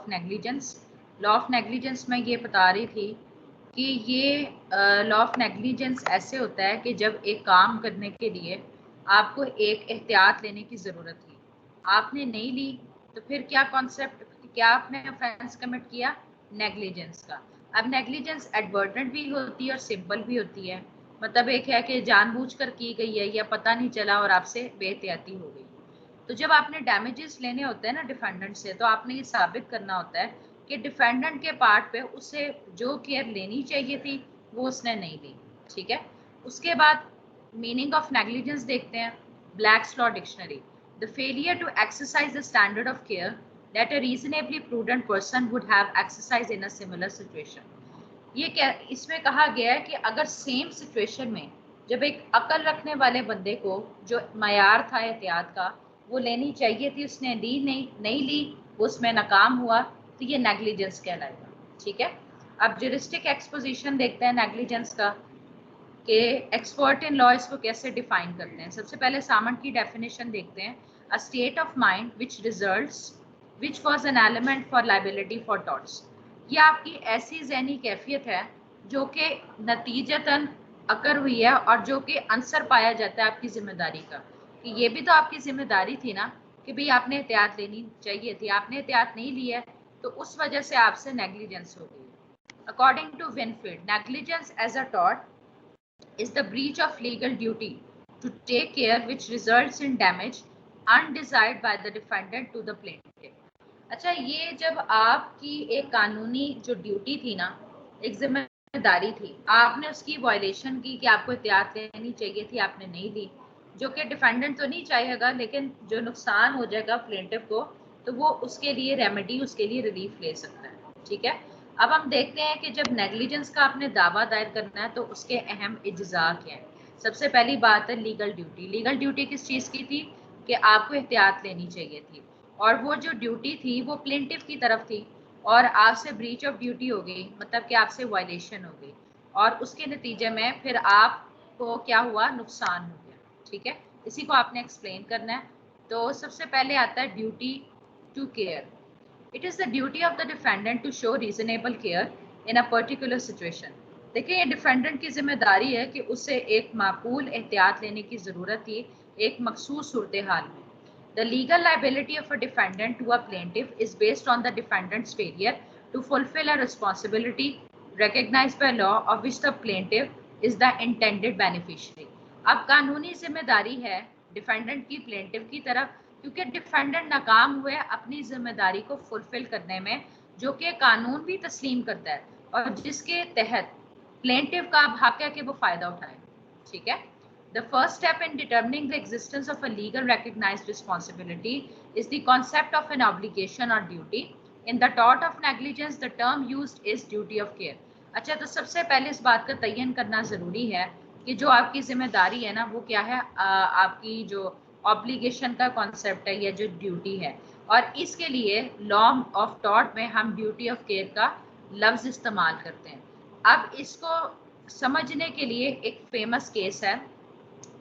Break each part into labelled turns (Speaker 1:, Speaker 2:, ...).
Speaker 1: Of negligence. Law of negligence में ये बता रही थी कि ये लॉ ऑफ नेग्लिजेंस ऐसे होता है कि जब एक काम करने के लिए आपको एक एहतियात लेने की ज़रूरत थी, आपने नहीं ली, तो फिर क्या कॉन्सेप्ट, क्या आपने ऑफेंस कमिट किया? नेग्लिजेंस का। अब नेग्लिजेंस एडवर्टेंट भी होती है और सिंपल भी होती है। मतलब एक है कि जानबूझकर की गई है या पता नहीं चला और आपसे बेहतियाती हो गई। तो जब आपने डैमेजेस लेने होते हैं ना डिफेंडेंट से, तो आपने ये साबित करना होता है कि डिफेंडेंट के पार्ट पे उसे जो केयर लेनी चाहिए थी वो उसने नहीं ली। ठीक है, उसके बाद मीनिंग ऑफ नेग्लिजेंस देखते हैं। Black's law dictionary, the failure to exercise the standard of care that a reasonably prudent person would have exercised in a similar situation। ये क्या इसमें कहा गया है कि अगर सेम सिचुएशन में जब एक अकल रखने वाले बंदे को जो मयार था एहतियात का वो लेनी चाहिए थी, उसने ली नहीं ली, वो उसमें नाकाम हुआ, तो ये नेग्लिजेंस कहलाएगा। ठीक है, अब जुरिस्टिक एक्सपोजिशन देखते हैं नेग्लिजेंस का कि एक्सपर्ट इन लॉ इसको कैसे डिफाइन करते हैं। सबसे पहले सामंत की डेफिनेशन देखते हैं। A state of mind which results which was an element for liability for torts. ये आपकी ऐसी ज़हनी कैफियत है जो कि नतीजतन अकर हुई है और जो कि आंसर पाया जाता है आपकी जिम्मेदारी का, कि ये भी तो आपकी जिम्मेदारी थी ना कि भाई आपने एहतियात लेनी चाहिए थी, आपने एहतियात नहीं ली है, तो उस वजह से आपसे नेग्लिजेंस हो गई। According to Winfield, negligence as a tort is the breach of legal duty to take care which results in damage undesired by the defendant to the plaintiff। अच्छा, ये जब आपकी एक कानूनी जो ड्यूटी थी ना, एक जिम्मेदारी थी, आपने उसकी वायलेशन की कि आपको एहतियात लेनी चाहिए थी, आपने नहीं ली, जो कि डिफेंडेंट तो नहीं चाहेगा, लेकिन जो नुकसान हो जाएगा प्लेंटिफ को, तो वो उसके लिए रेमेडी, उसके लिए रिलीफ ले सकता है। ठीक है, अब हम देखते हैं कि जब नेग्लिजेंस का आपने दावा दायर करना है तो उसके अहम इज्जा क्या हैं। सबसे पहली बात है लीगल ड्यूटी। लीगल ड्यूटी किस चीज़ की थी? कि आपको एहतियात लेनी चाहिए थी, और वो जो ड्यूटी थी वो प्लेंटिफ की तरफ थी, और आपसे ब्रीच ऑफ ड्यूटी हो गई, मतलब कि आपसे वायलेशन हो गई, और उसके नतीजे में फिर आपको क्या हुआ? नुकसान हो गया। ठीक है, इसी को आपने एक्सप्लेन करना है। तो सबसे पहले आता है duty to care. It is the duty of the defendant to show reasonable care in a particular situation। देखिए, ये डिफेंडेंट की जिम्मेदारी है कि उसे एक माकूल एहतियात लेने की ज़रूरत थी एक मखसूस सूरत हाल में। The legal liability of a defendant to a plaintiff is based on the defendant's failure to fulfill a responsibility recognized by law of which the plaintiff is the intended beneficiary। अब कानूनी जिम्मेदारी है डिफेंडेंट की plaintiff की तरफ, क्योंकि defendant नाकाम हुए अपनी जिम्मेदारी को फुलफिल करने में, जो कि कानून भी तस्लीम करता है और जिसके तहत प्लेंटिफ का अब हक है कि वो फ़ायदा उठाए। ठीक है, the first step in determining the existence of a legal recognized responsibility is the concept of an obligation और duty. In the tort of negligence the term used is duty of care. अच्छा, तो सबसे पहले इस बात का तयन करना ज़रूरी है कि जो आपकी जिम्मेदारी है ना वो क्या है, आपकी जो ऑब्लिगेशन का कॉन्सेप्ट है या जो ड्यूटी है, और इसके लिए लॉ ऑफ टॉर्ट में हम ड्यूटी ऑफ केयर का लफ्ज़ इस्तेमाल करते हैं। अब इसको समझने के लिए एक फेमस केस है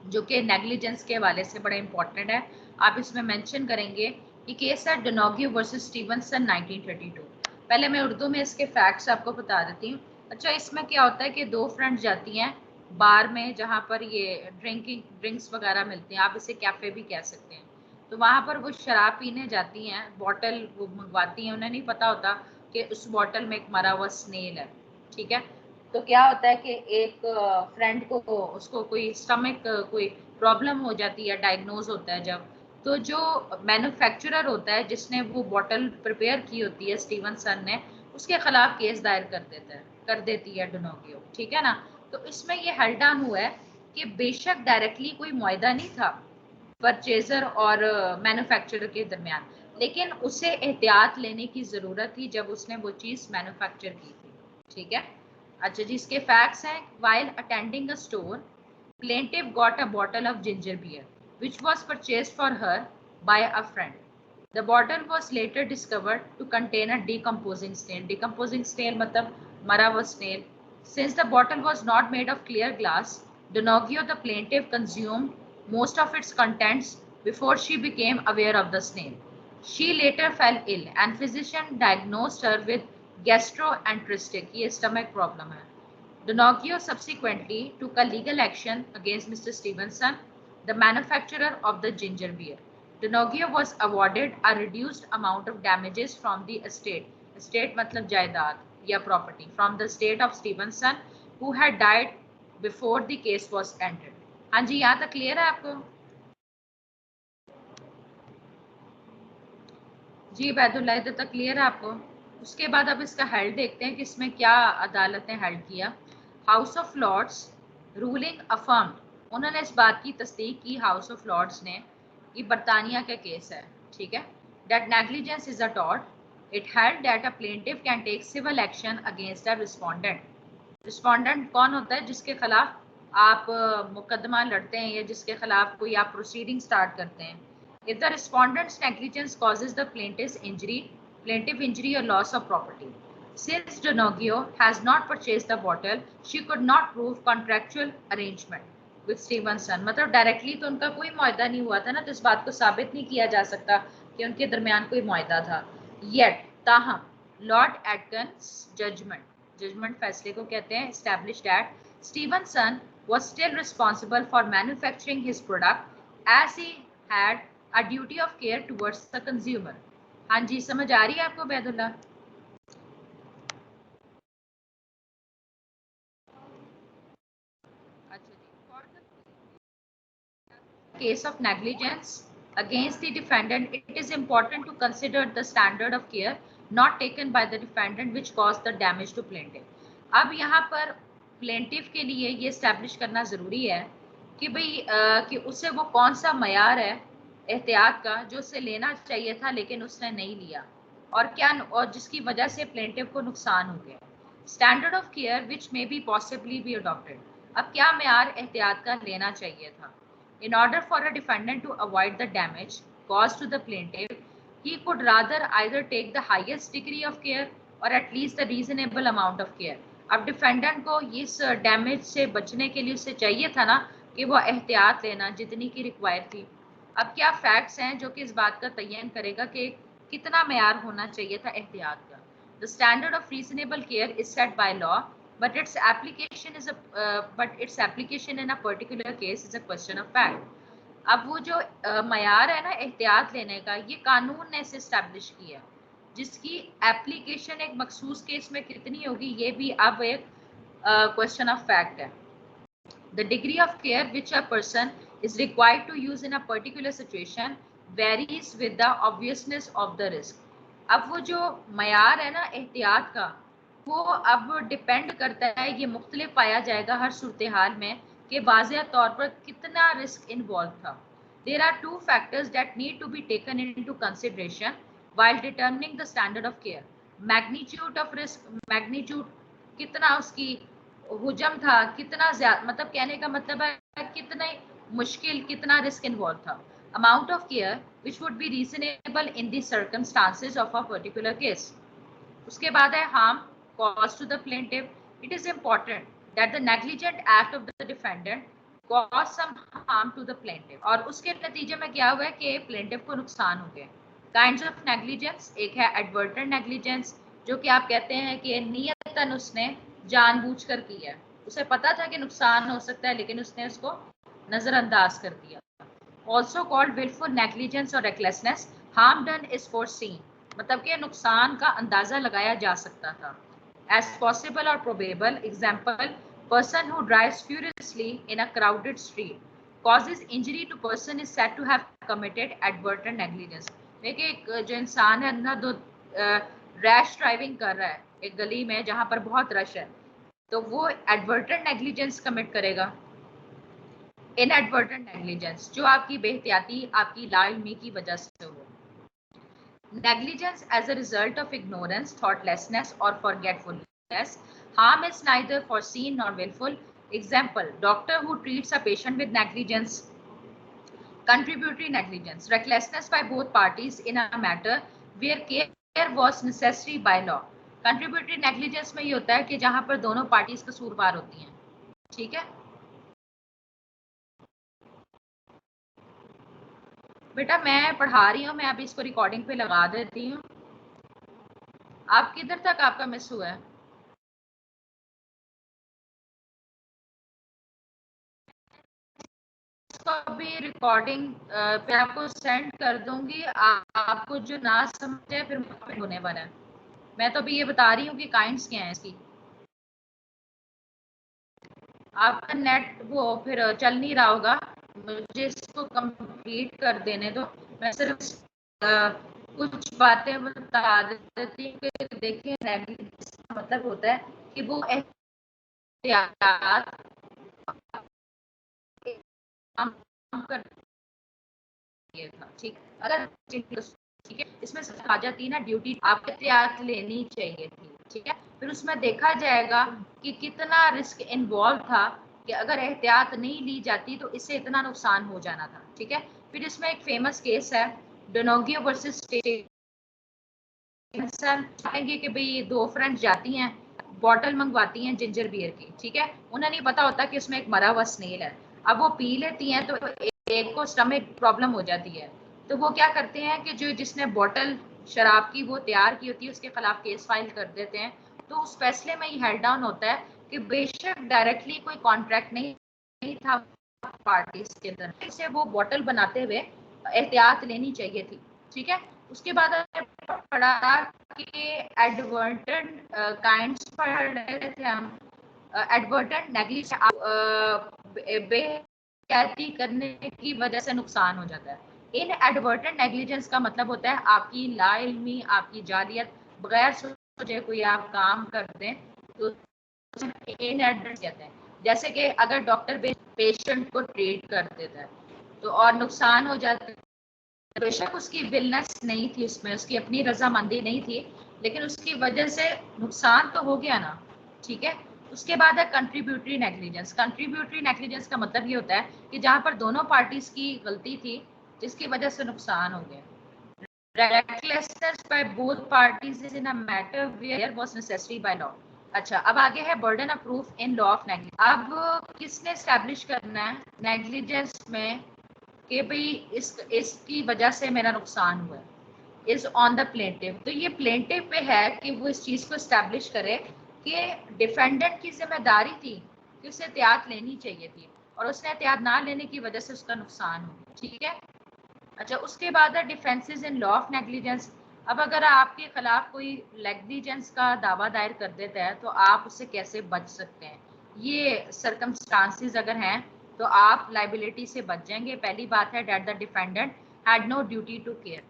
Speaker 1: जो कि नेग्लिजेंस के हवाले से बड़ा इंपॉर्टेंट है, आप इसमें मेंशन करेंगे। ये केस है डोनाग्यू वर्सेस स्टीवनसन 1932। पहले मैं उर्दू में इसके फैक्ट्स आपको बता देती हूँ। अच्छा, इसमें क्या होता है कि दो फ्रेंड्स जाती हैं बार में जहाँ पर ये ड्रिंक्स वगैरह मिलती हैं, आप इसे कैफ़े भी कह सकते हैं। तो वहाँ पर वो शराब पीने जाती हैं, बॉटल वो मंगवाती हैं, उन्हें नहीं पता होता कि उस बॉटल में एक मरा हुआ स्नेल है। ठीक है, तो क्या होता है कि एक फ्रेंड को उसको कोई स्टमक कोई प्रॉब्लम हो जाती है, डायग्नोज होता है जब, तो जो मैन्युफैक्चरर होता है जिसने वो बॉटल प्रिपेयर की होती है स्टीवनसन ने, उसके खिलाफ केस दायर कर देती है डोनाग्यू। ठीक है ना, तो इसमें ये हेल्ड डाउन हुआ है कि बेशक डायरेक्टली कोई मुआहदा नहीं था परचेजर और मैन्युफैक्चरर के दरमियान, लेकिन उसे एहतियात लेने की ज़रूरत थी जब उसने वो चीज़ मैन्युफैक्चर की थी। ठीक है, अच्छा जी, इसके फैक्ट्स हैं। While attending a store, plaintiff got a bottle of ginger beer which was purchased for her by a friend. The bottle was later discovered to contain a decomposing snail। Decomposing snail मतलब मरा हुआ snail। Since the bottle was not made of clear glass, Donoghue the plaintiff consumed most of its contents before she became aware of the snail। She later fell ill and physician diagnosed her with gastroenteritis, ये stomach problem है. Donoghue subsequently took a legal action against Mr. Stevenson, the manufacturer of the ginger beer. Donoghue was awarded a reduced amount of damages from the estate. Estate मतलब जायदाद या property from the estate of Stevenson, who had died before the case was entered. हाँ जी, यहाँ तक clear है आपको? जी बैदुल्ला, इधर तक क्लियर है आपको? उसके बाद अब इसका हेल्ड देखते हैं कि इसमें क्या अदालत ने हेल्ड किया. House of Lords ruling affirm, उन्होंने इस बात की तस्दीक की हाउस ऑफ लॉर्ड्स ने, ये बरतानिया का केस है, ठीक है, that negligence is a tort. It held that a plaintiff can take civil action against a respondent. Respondent कौन होता है? जिसके खिलाफ आप मुकदमा लड़ते हैं या जिसके खिलाफ कोई आप प्रोसीडिंग स्टार्ट करते हैं. If the respondent's negligence causes the plaintiff injury or loss of property. Since Donoghue has not purchased the bottle, she could not prove contractual arrangement with Stevenson. मतलब डायरेक्टली तो उनका कोई मुआहदा नहीं हुआ था ना, तो इस बात को साबित नहीं किया जा सकता कि उनके दरमियान कोई मुआहदा था. Yet, ताहम लॉर्ड एटकन्स जजमेंट फैसले को कहते हैं, established that Stevenson was still responsible for manufacturing his product as he had a duty of care towards the consumer. हाँ जी, समझ आ रही है आपको बैदुल्ला? अच्छा जी. For the case of negligence against the defendant, it is important to consider the standard of care not taken by the defendant which caused the damage to plaintiff. अब यहाँ पर plaintiff के लिए ये establish करना जरूरी है कि भाई कि उससे वो कौन सा मयार है एहतियात का जो उससे लेना चाहिए था लेकिन उसने नहीं लिया, और क्या, और जिसकी वजह से प्लेंटिफ को नुकसान हो गया. Standard of care which may be possibly be adopted. अब क्या मयार एहतियात का लेना चाहिए था? In order for a defendant to avoid the damage cause to the plaintiff, he could rather either take the highest degree of care or at least the reasonable amount of care. अब defendant को इस damage से बचने के लिए उससे चाहिए था ना कि वो एहतियात लेना जितनी की रिक्वायर थी. अब क्या फैक्ट्स हैं जो कि इस बात का तयन करेगा कि कितना मयार होना चाहिए था एहतियात का? The standard of reasonable care is set by law, but its application in a particular case is a question of fact. अब वो जो मयार है ना एहतियात लेने का, ये कानून ने इसे स्टैब्लिश किया, जिसकी एप्लीकेशन एक मखसूस केस में कितनी होगी ये भी अब एक क्वेश्चन ऑफ फैक्ट है. The degree of care which a person is required to use in a particular situation varies with the obviousness of the risk. अब वो जो मयार है ना एहतियात का, वो अब डिपेंड करता है, ये मुख्तलिफ पाया जाएगा हर सूरत हाल में कि वाज़ेह तौर पर कितना रिस्क इन्वॉल्व था. There are two factors that need to be taken into consideration while determining the standard of care. Magnitude of risk, magnitude कितना उसकी हुजम था, कितना ज्यादा, मतलब कहने का मतलब है कितना मुश्किल, कितना रिस्क इन्वॉल्व था. Amount of care which would be reasonable in the circumstances of a particular case. उसके बाद है harm cause to the plaintiff. It is important that the negligent act of the defendant cause some harm to the plaintiff, और उसके नतीजे में क्या हुआ है कि प्लेंटिफ को नुकसान हो गया. काइंड्स ऑफ नेग्लिजेंस, एक है एडवर्टेंट नेग्लिजेंस, जो कि आप कहते हैं कि नियतन उसने जानबूझकर किया, उसे पता था कि नुकसान हो सकता है लेकिन उसने उसको नजरअंदाज कर दिया. ऑल्सो कॉल्ड विलफुल नेग्लिजेंस और recklessness. Harm done is foreseen, मतलब कि नुकसान का अंदाजा लगाया जा सकता था. एज पॉसिबल और probable. Example, person who drives furiously in a crowded street causes injury to person is said to have committed advertent negligence. देखिए एक जो इंसान है ना, दो रैश ड्राइविंग कर रहा है एक गली में जहां पर बहुत रश है, तो वो एडवर्टेंट नेग्लिजेंस कमिट करेगा. इनएडवर्टेंट नेग्लिजेंस जो आपकी बेहतियाती, आपकी लाइल्मी की वजह से हो. Negligence as a result of ignorance, thoughtlessness और forgetfulness. Harm is neither foreseen nor willful. Example, doctor who treats a patient with negligence. Contributory negligence, recklessness by both parties in a matter where care was necessary by law. Contributory negligence में ये होता है कि जहां पर दोनों parties कसूरवार होती हैं. ठीक है, बेटा मैं पढ़ा रही हूँ, मैं अभी इसको रिकॉर्डिंग पे लगा देती हूँ। आप किधर तक आपका मिस हुआ है? अभी रिकॉर्डिंग पे आपको सेंड कर दूंगी। आपको जो ना समझे फिर होने वाला है। मैं तो अभी ये बता रही हूँ कि काइंड्स क्या है इसकी। आपका नेट वो फिर चल नहीं रहा होगा, मुझे इसको कंप्लीट कर देने दो। मैं सिर्फ कुछ बातें बता देती हूँ कि देखिए नेगलिजेंस का मतलब होता है कि वो एहतियात काम कर था। ठीक, अगर ठीक है, इसमें आ जाती है ना ड्यूटी, आपको एहतियात लेनी चाहिए थी। ठीक है, फिर उसमें देखा जाएगा कि कितना रिस्क इन्वॉल्व था, कि अगर एहतियात नहीं ली जाती तो इससे इतना नुकसान हो जाना था। ठीक है, फिर इसमें एक फेमस केस है डोनोगियो वर्सेस कहेंगे कि भाई दो फ्रेंड्स जाती हैं, बॉटल मंगवाती हैं जिंजर बियर की। ठीक है, उन्हें नहीं पता होता कि उसमें एक मरा हुआ स्नेल है। अब वो पी लेती हैं तो एक को स्टमक प्रॉब्लम हो जाती है। तो वो क्या करते हैं कि जो जिसने बॉटल शराब की वो तैयार की होती है उसके खिलाफ केस फाइल कर देते हैं। तो उस फैसले में ये हेड डाउन होता है कि बेशक डायरेक्टली कोई कॉन्ट्रैक्ट नहीं था पार्टीज के अंदर, से वो बॉटल बनाते हुए एहतियात लेनी चाहिए थी। ठीक है, उसके बाद पढ़ा कि एडवर्टेंट काइंड्स पढ़ रहे थे हम। एडवर्टेंट बेहतियाती करने की वजह से नुकसान हो जाता है। इन एडवर्टेंट नेग्लिजेंस का मतलब होता है आपकी लाइल्मी, आपकी जालियत, बगैर सोचे कोई आप काम कर दें तो इनएडवर्टेंट कहते हैं। जैसे कि अगर डॉक्टर पेशेंट को ट्रीट कर देता है तो और नुकसान हो जाता है, बेशक उसकी विलनेस नहीं थी, उसमें उसकी अपनी रजामंदी नहीं थी, लेकिन उसकी वजह से नुकसान तो हो गया ना। ठीक है, उसके बाद है कंट्रीब्यूटरी नेग्लिजेंस। कंट्रीब्यूटरी नेग्लिजेंस का मतलब ये होता है कि जहां पर दोनों पार्टीज की गलती थी जिसकी वजह से नुकसान हो गया। Recklessness by both parties in a matter where was necessary by law. अच्छा, अब आगे है burden of proof in law of negligence. अब किसने स्टैब्लिश करना है नेग्लिजेंस में कि भाई इसकी वजह से मेरा नुकसान हुआ है, इज ऑन द प्लेंटिव। तो ये प्लेंटिव पे है कि वो इस चीज को स्टैब्लिश करे कि डिफेंडेंट की जिम्मेदारी थी कि उसे एहतियात लेनी चाहिए थी और उसने एहतियात ना लेने की वजह से उसका नुकसान हो। ठीक है, अच्छा, उसके बाद है defences in law of negligence. अब अगर आपके खिलाफ कोई नेग्लिजेंस का दावा दायर कर देता है तो आप उससे कैसे बच सकते हैं। ये सरकमस्टांसेस अगर हैं तो आप लाइबिलिटी से बच जाएंगे। पहली बात है that the defendant had no duty to care,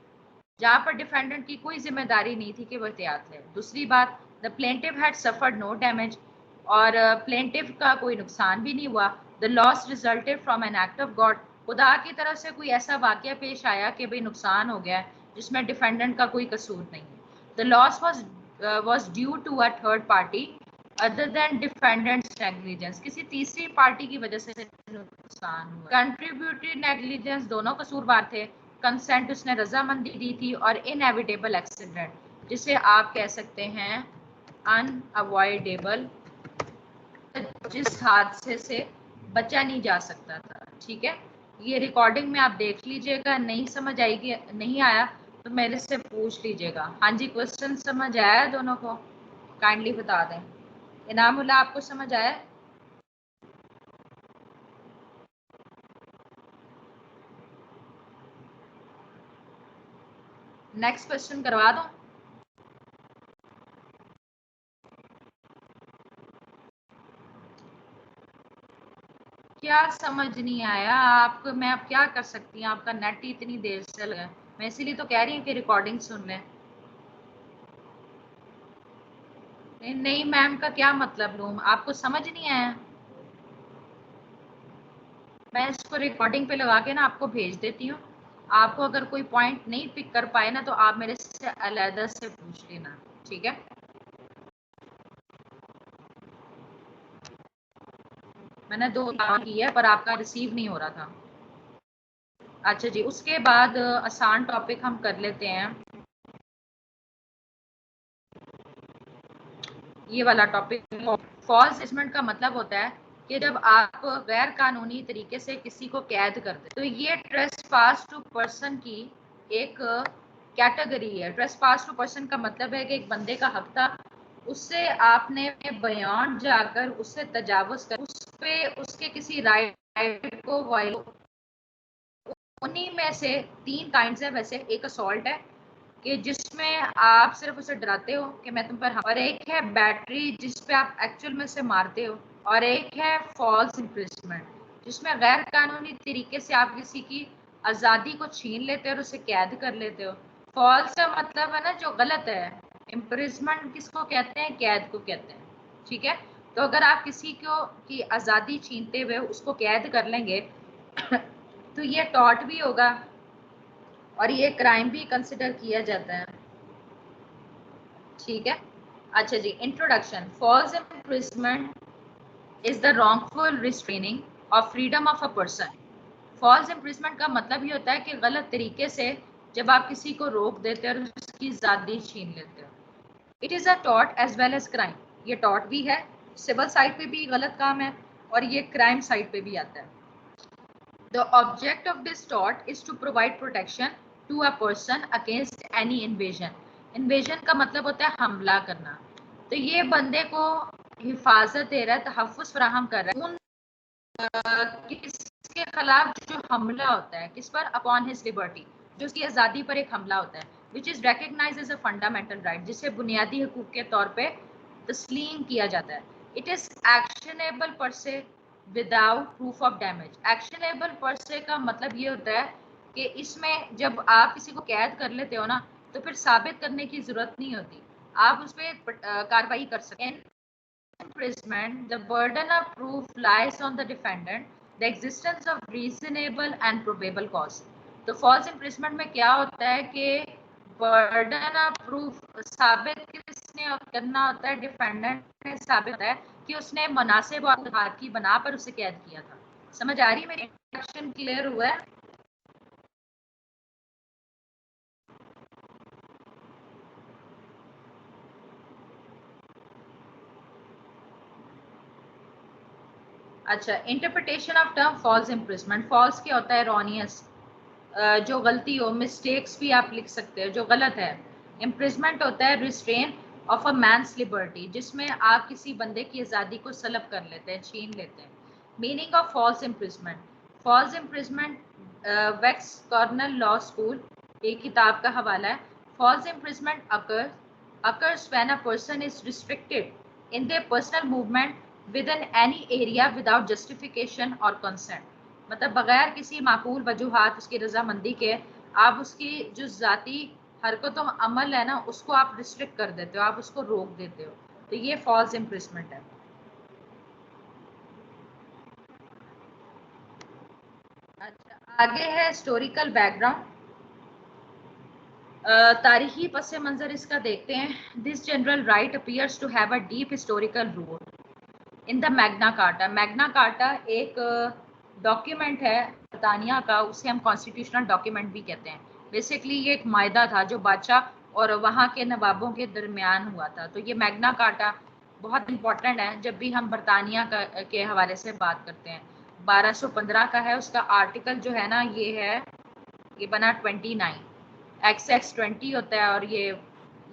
Speaker 1: जहां पर डिफेंडेंट की कोई जिम्मेदारी नहीं थी कि वो एहतियात ले। दूसरी बात, the plaintiff had suffered no damage, और प्लेंटिव का कोई नुकसान भी नहीं हुआ। The loss resulted from an act of God, खुदा की तरफ से कोई ऐसा वाक्य पेश आया कि भाई नुकसान हो गया जिसमें डिफेंडेंट का कोई कसूर नहीं है। The loss was due to a third party other than defendant's negligence, किसी तीसरी पार्टी की वजह से नुकसान हुआ। कंट्रीब्यूटरी नेग्लिजेंस, दोनों कसूरवार थे। कंसेंट, उसने रजामंदी दी थी। और इनएविटेबल एक्सीडेंट, जिसे आप कह सकते हैं अनअवॉइडेबल, जिस हादसे से बचा नहीं जा सकता था। ठीक है, ये रिकॉर्डिंग में आप देख लीजिएगा, नहीं समझ आएगी, नहीं आया तो मेरे से पूछ लीजिएगा। हाँ जी, क्वेश्चन समझ आया दोनों को? काइंडली बता दें। इनामुल्ला, आपको समझ आया? नेक्स्ट क्वेश्चन करवा दूं? क्या समझ नहीं आया आपको? मैं अब क्या कर सकती हूँ, आपका नेट ही इतनी देर से लगा। मैं इसीलिए तो कह रही हूँ कि रिकॉर्डिंग सुन लें। नहीं नहीं मैम का क्या मतलब लूँ, आपको समझ नहीं आया? मैं इसको रिकॉर्डिंग पे लगा के ना आपको भेज देती हूँ। आपको अगर कोई पॉइंट नहीं पिक कर पाए ना तो आप मेरे से अलग से पूछ लेना। ठीक है, मैंने 2 बार की है पर आपका रिसीव नहीं हो रहा था। अच्छा जी, उसके बाद आसान टॉपिक हम कर लेते हैं। ये वाला टॉपिक, फॉल्स स्टेटमेंट का मतलब होता है कि जब आप गैर कानूनी तरीके से किसी को कैद कर दे, तो ये ट्रेसपास टू पर्सन की एक कैटेगरी है। ट्रेसपास टू पर्सन का मतलब है कि एक बंदे का हक था, उससे आपने बयान जाकर उससे तजावुज कर, उस पे उसके किसी राइट को वायलेट। उन्हीं में से 3 काइंड्स है वैसे। एक असॉल्ट है कि जिसमें आप सिर्फ उसे डराते हो कि मैं तुम पर, और एक है बैटरी जिस पे आप एक्चुअल में से मारते हो, और एक है फॉल्स इम्प्रिजमेंट जिसमें गैर कानूनी तरीके से आप किसी की आज़ादी को छीन लेते हो और उसे कैद कर लेते हो। फॉल्स का मतलब है ना जो गलत है, इम्प्रिजमेंट किसको कहते हैं, कैद को कहते हैं। ठीक है, तो अगर आप किसी को की आज़ादी छीनते हुए उसको कैद कर लेंगे तो ये टॉर्ट भी होगा और ये क्राइम भी कंसिडर किया जाता है। ठीक है, अच्छा जी, introduction. False imprisonment is the wrongful restraining of freedom of a person. False imprisonment का मतलब ये होता है कि गलत तरीके से जब आप किसी को रोक देते हो और उसकी आजादी छीन लेते हो। It is a tort as well as crime. ये टॉर्ट भी है, सिविल साइड पे भी गलत काम है, और ये क्राइम साइड पे भी आता है। The object of this tort is to provide protection to a person against any invasion. Invasion का मतलब होता है हमला करना। तो ये बंदे को हिफाजत दे रहा है, तहफ़्फ़ुज़ फराहम कर रहा है उन किसके खिलाफ जो हमला होता है, किस पर, अपॉन हिज लिबर्टी, जो उसकी आज़ादी पर एक हमला होता है, which is recognised as a fundamental right, जिसे बुनियादी हकूक़ के तौर पे तस्लीम किया जाता है। इट इज़ एक्शनेबल पर से without proof of damage. Actionable पर से का मतलब ये होता है कि इसमें जब आप किसी को कैद कर लेते हो ना, तो फिर साबित करने की जरूरत नहीं होती, आप उस पर कार्रवाई कर सकते हैं। Imprisonment, the burden of proof lies on the defendant, the existence of reasonable and probable cause. तो false imprisonment में क्या होता है कि burden of proof साबित किसने करना होता है, डिफेंडेंट ने साबित होता है कि उसने मुनासिब और आधार की बना पर उसे कैद किया था। समझ आ रही है मेरी? इंट्रोडक्शन क्लियर हुआ है? अच्छा, interpretation of term false imprisonment. False क्या होता है? एरोनियस, जो गलती हो, मिस्टेक्स भी आप लिख सकते हो, जो गलत है। इम्प्रिजमेंट होता है restrain of a man's liberty, जिसमें आप किसी बंदे की आज़ादी को सलब कर लेते हैं, छीन लेते हैं। Meaning of false imprisonment. False imprisonment Wex Cornell Law School, एक किताब का हवाला है। False imprisonment occurs when a person is restricted in their personal movement within any area without justification or consent. मतलब बगैर किसी माकूल वजूहात, उसकी रजामंदी के, आप उसकी जो जाती हरकतों अमल है ना, उसको आप रिस्ट्रिक्ट कर देते हो, आप उसको रोक देते हो, तो ये फॉल्स इम्प्रिजमेंट है। अच्छा, आगे है हिस्टोरिकल बैकग्राउंड, तारीखी पस मंजर इसका देखते हैं। This general right appears to have a deep historical root in the Magna Carta. Magna Carta एक डॉक्यूमेंट है बरतानिया का, उसे हम कॉन्स्टिट्यूशनल डॉक्यूमेंट भी कहते हैं। बेसिकली ये एक मायदा था जो बादशाह और वहाँ के नवाबों के दरमियान हुआ था। तो ये मैग्ना कार्टा बहुत इंपॉर्टेंट है जब भी हम बरतानिया के हवाले से बात करते हैं। 1215 का है, उसका आर्टिकल जो है ना ये है, ये बना 29, एक्स 20 होता है, और ये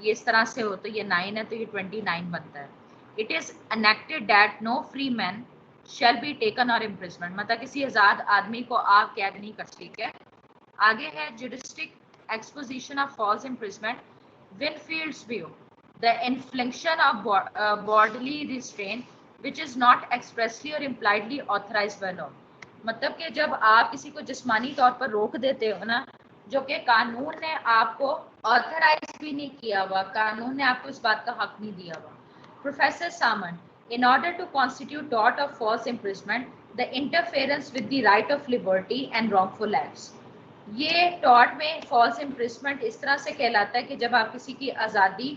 Speaker 1: इस तरह से हो तो ये 9 है, तो ये 29 बनता है। It is enacted that no free man shall be taken or imprisonment, मतलब किसी आजाद आदमी को आप कैद नहीं कर सकते। आगे है juristic exposition of false imprisonment. Winfield's view, the infliction of bodily restraint which is not expressly और इम्प्लाइडली ऑथराइज्ड बाय लॉ। मतलब कि जब आप किसी को जिस्मानी तौर पर रोक देते हो ना, जो कि कानून ने आपको ऑथराइज भी नहीं किया हुआ, कानून ने आपको इस बात का हक नहीं दिया हुआ। Professor Salmond, in order to constitute tort of false imprisonment, the interference with the right of liberty and wrongful acts। ये टॉर्ट में फॉल्स इम्प्रिजमेंट इस तरह से कहलाता है कि जब आप किसी की आज़ादी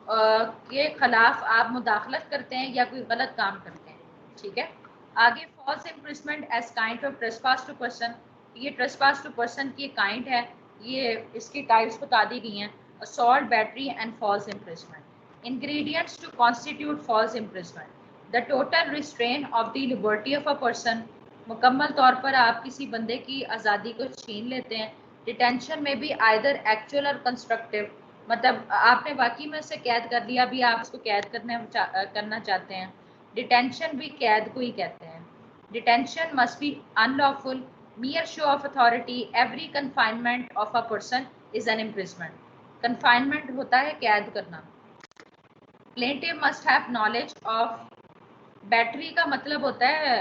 Speaker 1: के खिलाफ आप मुदाखलत करते हैं या कोई गलत काम करते हैं। ठीक है, आगे false imprisonment as kind of trespass to person. ये ट्रेसपास टू पर्सन की काइंड है, ये इसकी टाइप्स बता दी गई हैं, assault, battery and false imprisonment. Ingredients to constitute false imprisonment. The total restraint of the liberty of a person, मुकम्मल तौर पर आप किसी बंदे की आज़ादी को छीन लेते हैं। डिटेंशन में भी आइदर एक्चुअल और कंस्ट्रक्टिव, मतलब आपने वाकई में उसे कैद कर लिया, अभी आप उसको कैद करना चाहते हैं। डिटेंशन भी कैद को ही कहते हैं। Detention must be unlawful, mere show of authority, every confinement of a person is an imprisonment. confinement होता है कैद करना। plaintiff must have knowledge of, battery का मतलब होता है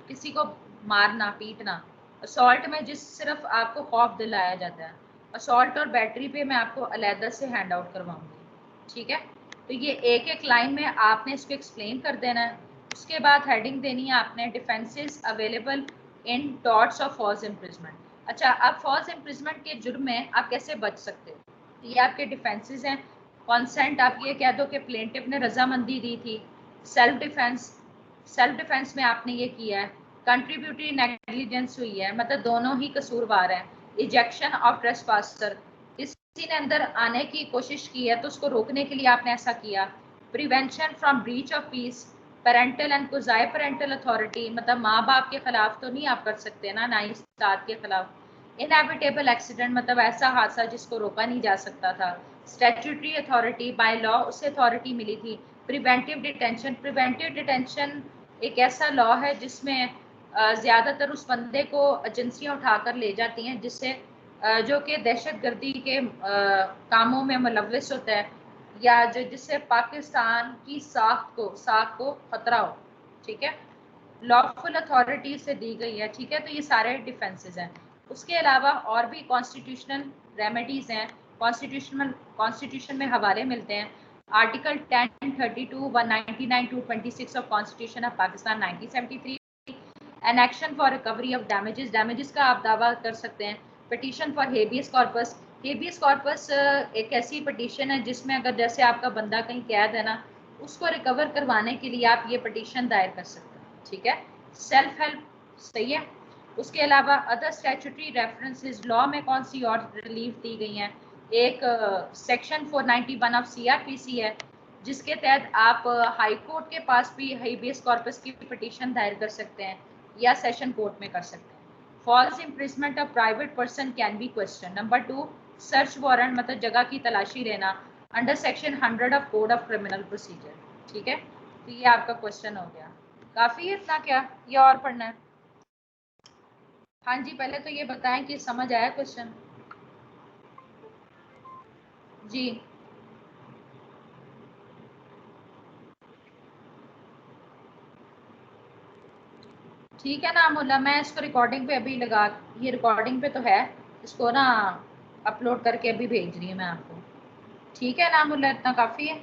Speaker 1: किसी को मारना पीटना। असॉल्ट में जिस सिर्फ आपको खौफ दिलाया जाता है। असॉल्ट और बैटरी पे मैं आपको अलहदा से हैंड आउट करवाऊंगी, ठीक है। तो ये एक एक लाइन में आपने इसको एक्सप्लेन कर देना है। उसके बाद हेडिंग देनी है आपने defences available in torts of false imprisonment. अच्छा, अब फॉल्स इम्प्रिजमेंट के जुर्म में आप कैसे बच सकते हो, तो ये आपके डिफेंसेस हैं। कॉन्सेंट, आप ये कह दो कि प्लेंटिफ ने रजामंदी दी थी। सेल्फ डिफेंस, सेल्फ डिफेंस में आपने ये किया है। कंट्रीब्यूटरी नेग्लिजेंस हुई है, मतलब दोनों ही कसूरवार हैं। इजेक्शन ऑफ ट्रेसपासर, किसी ने अंदर आने की कोशिश की है तो उसको रोकने के लिए आपने ऐसा किया। Prevention from breach of peace, parental and quasi parental authority, मतलब माँ बाप के खिलाफ तो नहीं आप कर सकते ना ही उस्ताद के खिलाफ। इनएविटेबल एक्सीडेंट, मतलब ऐसा हादसा जिसको रोका नहीं जा सकता था। स्टैट्यूटरी अथॉरिटी, बाय लॉ उसे अथॉरिटी मिली थी। प्रिवेंटिव डिटेंशन, प्रिवेंटिव डिटेंशन एक ऐसा लॉ है जिसमें ज़्यादातर उस बंदे को एजेंसियां उठाकर ले जाती हैं जिससे जो कि दहशतगर्दी के कामों में मुलव्वस होता है, या जो जिससे पाकिस्तान की साख को खतरा हो, ठीक है। लॉफुल अथॉरिटी से दी गई है, ठीक है। तो ये सारे डिफेंसेस हैं। उसके अलावा और भी कॉन्स्टिट्यूशनल रेमेडीज हैं। कॉन्स्टिट्यूशन में हवाले मिलते हैं। Article 1032, 199 to 26 of constitution of Pakistan 1973, an action for recovery of damages, damages का आप दावा कर सकते हैं। Petition for habeas corpus, habeas corpus एक ऐसी पिटीशन है जिसमें अगर जैसे आपका बंदा कहीं कैद है ना, उसको रिकवर करवाने के लिए आप ये पिटीशन दायर कर सकते हैं, ठीक है। सेल्फ हेल्प, सही है। उसके अलावा अदर स्टैट्यूटरी रेफरेंसेस, लॉ में कौन सी और रिलीफ दी गई हैं। एक सेक्शन 491 ऑफ सीआरपीसी है जिसके तहत आप हाई कोर्ट के पास भी हेबियस कॉर्पस की पिटीशन दायर कर सकते हैं या सेशन कोर्ट में कर सकते हैं। False imprisonment of private person can be question. Number 2, search warrant, मतलब जगह की तलाशी लेना under section 100 of code of criminal procedure, ठीक है। तो ये आपका क्वेश्चन हो गया। काफ़ी है इतना क्या, ये और पढ़ना है? हाँ जी, पहले तो ये बताएं कि समझ आया क्वेश्चन। जी ठीक है ना मुल्ला, मैं इसको रिकॉर्डिंग पे अभी लगा, ये रिकॉर्डिंग पे तो है, इसको ना अपलोड करके अभी भेज रही हूँ मैं आपको। ठीक है ना मुल्ला, इतना काफ़ी है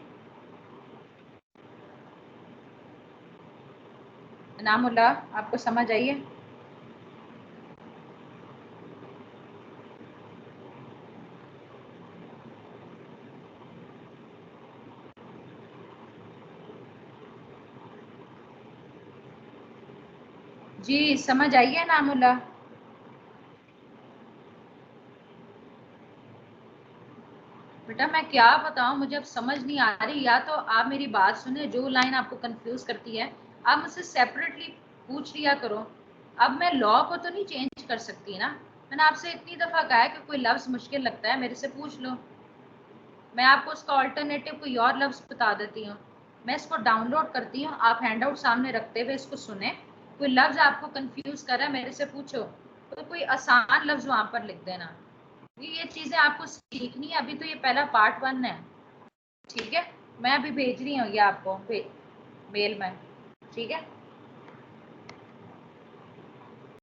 Speaker 1: ना मुल्ला, आपको समझ आई है? जी समझ आई है ना मुल्ला? बेटा मैं क्या बताऊं, मुझे अब समझ नहीं आ रही। या तो आप मेरी बात सुने, जो लाइन आपको कंफ्यूज करती है आप मुझसे सेपरेटली पूछ लिया करो। अब मैं लॉ को तो नहीं चेंज कर सकती ना। मैंने आपसे इतनी दफ़ा कहा है कि कोई लफ्ज़ मुश्किल लगता है मेरे से पूछ लो, मैं आपको उसका ऑल्टरनेटिव कोई और लफ्ज़ बता देती हूँ। मैं इसको डाउनलोड करती हूँ, आप हैंड आउट सामने रखते हुए इसको सुने। कोई लफ्ज़ आपको कंफ्यूज कर रहा है मेरे से पूछो, तो कोई आसान लफ्ज़ वहाँ पर लिख देना। ये चीज़ें आपको सीखनी है, अभी तो ये पहला पार्ट 1 है, ठीक है। मैं अभी भेज रही हूँ ये आपको मेल में, ठीक है।